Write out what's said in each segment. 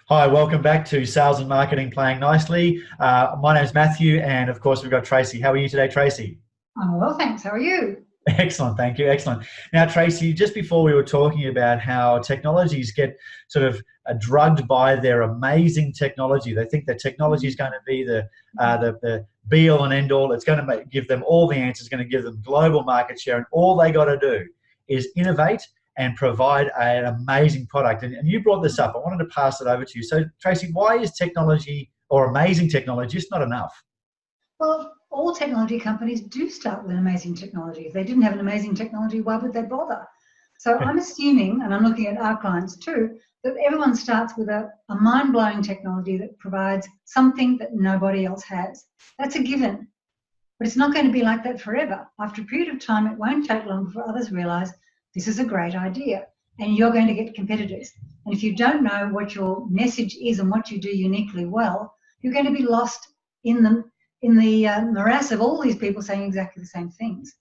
Hi, welcome back to Sales and Marketing Playing Nicely. My name's Matthew, and of course, we've got Tracey. How are you today, Tracey? I'm well, thanks. How are you? Excellent, thank you. Excellent. Now, Tracey, just before we were talking about how technologies get sort of drugged by their amazing technology. They think that technology is going to be the be all and end all. It's going to give them all the answers, going to give them global market share, and all they got to do is innovate and provide an amazing product. And you brought this up. I wanted to pass it over to you. So, Tracey, why is technology or amazing technology just not enough? Well, all technology companies do start with amazing technology. If they didn't have an amazing technology, why would they bother? So I'm assuming, and I'm looking at our clients too, that everyone starts with a mind-blowing technology that provides something that nobody else has. That's a given. But it's not going to be like that forever. After a period of time, it won't take long before others realise this is a great idea, and you're going to get competitors. And if you don't know what your message is and what you do uniquely well, you're going to be lost in the morass of all these people saying exactly the same things.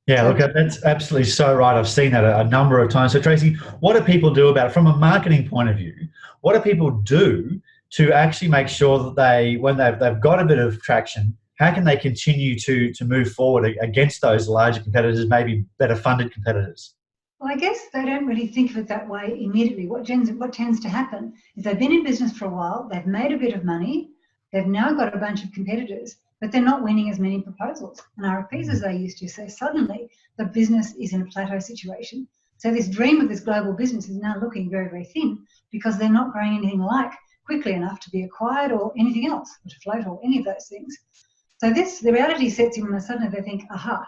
Yeah, So look, that's absolutely so right. I've seen that a number of times. So, Tracey, what do people do about it from a marketing point of view? What do people do to actually make sure that when they've got a bit of traction, how can they continue to move forward against those larger competitors, maybe better funded competitors? well, I guess they don't really think of it that way immediately. What tends to happen is they've been in business for a while, they've made a bit of money, they've now got a bunch of competitors, but they're not winning as many proposals and RFPs as they used to. So suddenly the business is in a plateau situation. So this dream of this global business is now looking very, very thin because they're not growing anything like quickly enough to be acquired or anything else, or to float or any of those things. So the reality sets in when suddenly they think, aha,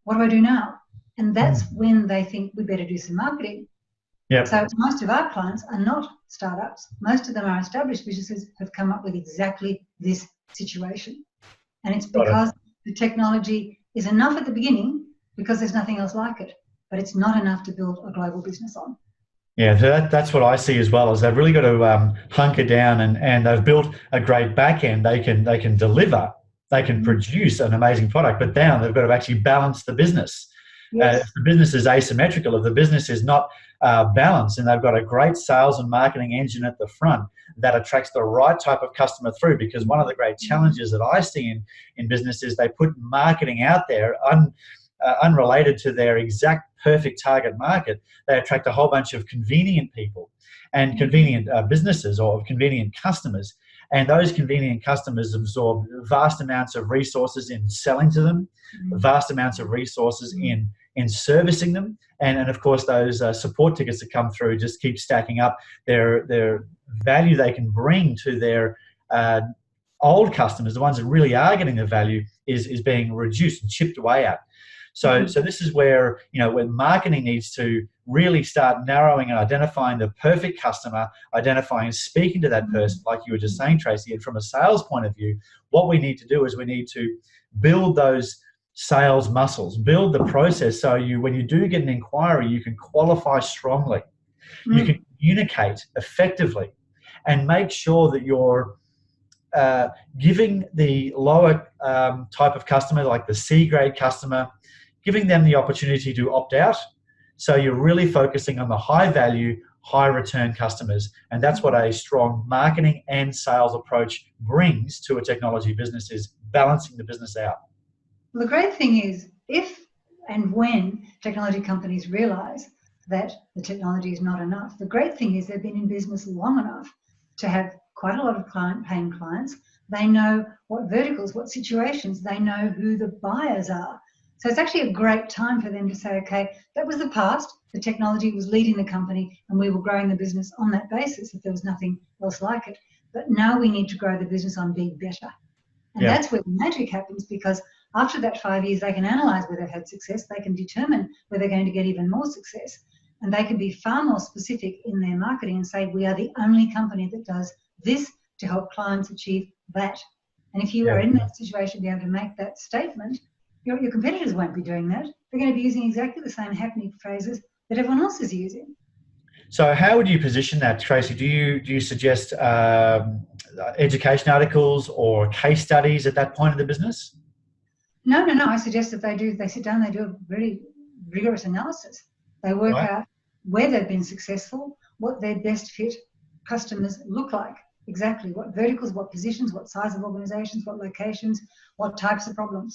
what do I do now? And that's when they think we better do some marketing. Yep. So most of our clients are not startups. Most of them are established businesses who have come up with exactly this situation. And it's Got it. because the technology is enough at the beginning because there's nothing else like it, but it's not enough to build a global business on. Yeah, so that's what I see as well. Is they've really got to hunker down and they've built a great back end. They can deliver, they can produce an amazing product, but now they've got to actually balance the business. If Yes. the business is asymmetrical, if the business is not balanced, and they've got a great sales and marketing engine at the front that attracts the right type of customer through, because one of the great challenges that I see in business is they put marketing out there unrelated to their exact perfect target market. They attract a whole bunch of convenient people and convenient businesses or convenient customers. And those convenient customers absorb vast amounts of resources in selling to them, vast amounts of resources in servicing them, and of course those support tickets that come through just keep stacking up. Their value they can bring to their old customers, the ones that really are getting the value, is being reduced and chipped away at. So this is where when marketing needs to really start narrowing and identifying the perfect customer, identifying and speaking to that person, like you were just saying, Tracey. And from a sales point of view, what we need to do is we need to build those sales muscles, build the process so when you do get an inquiry, you can qualify strongly, you can communicate effectively, and make sure that you're giving the lower type of customer, like the C-grade customer, giving them the opportunity to opt out. So you're really focusing on the high value, high return customers. And that's what a strong marketing and sales approach brings to a technology business, is balancing the business out. Well, the great thing is if and when technology companies realise that the technology is not enough, the great thing is they've been in business long enough to have quite a lot of paying clients. They know what verticals, what situations, they know who the buyers are. So it's actually a great time for them to say, okay, that was the past. The technology was leading the company and we were growing the business on that basis if there was nothing else like it. But now we need to grow the business on being better. And that's where the magic happens, because after that 5 years, they can analyse where they've had success. They can determine where they're going to get even more success. And they can be far more specific in their marketing and say, we are the only company that does this to help clients achieve that. And if you are in that situation, be able to make that statement, your competitors won't be doing that. They're going to be using exactly the same hackneyed phrases that everyone else is using. So how would you position that, Tracey? Do you suggest education articles or case studies at that point of the business? No. I suggest that they sit down, they do a very rigorous analysis. They work out where they've been successful, what their best fit customers look like, exactly what verticals, what positions, what size of organizations, what locations, what types of problems.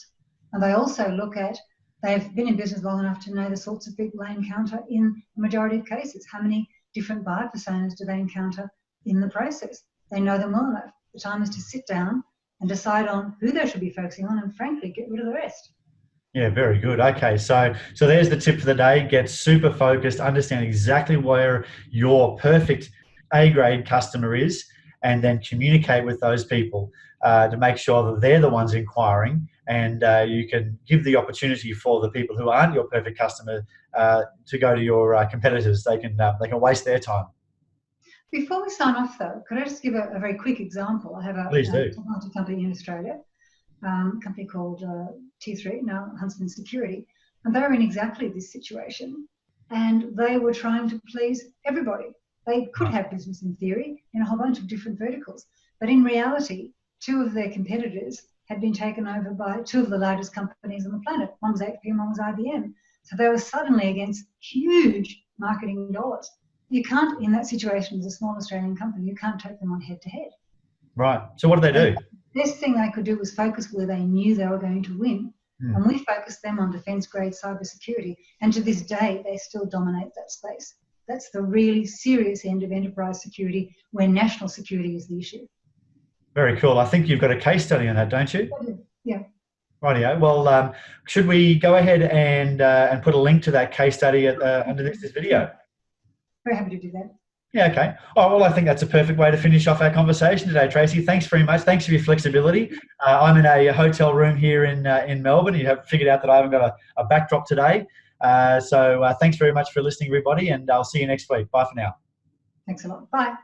And they also look at, they've been in business long enough to know the sorts of people they encounter in the majority of cases. How many different buyer personas do they encounter in the process? They know them well enough. The time is to sit down and decide on who they should be focusing on and, frankly, get rid of the rest. Yeah, very good. Okay, so there's the tip for the day. Get super focused, understand exactly where your perfect A-grade customer is, and then communicate with those people to make sure that they're the ones inquiring, and you can give the opportunity for the people who aren't your perfect customer to go to your competitors. They can waste their time. Before we sign off, though, could I just give a very quick example? I have a Please do. technology company in Australia, a company called T3, now Huntsman Security, and they were in exactly this situation, and they were trying to please everybody. They could have business in theory in a whole bunch of different verticals, but in reality, two of their competitors had been taken over by two of the largest companies on the planet. One was HP and one was IBM. So they were suddenly against huge marketing dollars. You can't, in that situation, as a small Australian company, you can't take them on head to head. Right. So what did they do? The best thing they could do was focus where they knew they were going to win. And we focused them on defence-grade cybersecurity. And to this day, they still dominate that space. That's the really serious end of enterprise security, where national security is the issue. Very cool. I think you've got a case study on that, don't you? Yeah. Rightio. Well, should we go ahead and put a link to that case study underneath this video? Very happy to do that. Yeah, okay. Oh, well, I think that's a perfect way to finish off our conversation today, Tracey. Thanks very much. Thanks for your flexibility. I'm in a hotel room here in Melbourne. You have figured out that I haven't got a backdrop today. So thanks very much for listening, everybody, and I'll see you next week. Bye for now. Thanks a lot. Bye.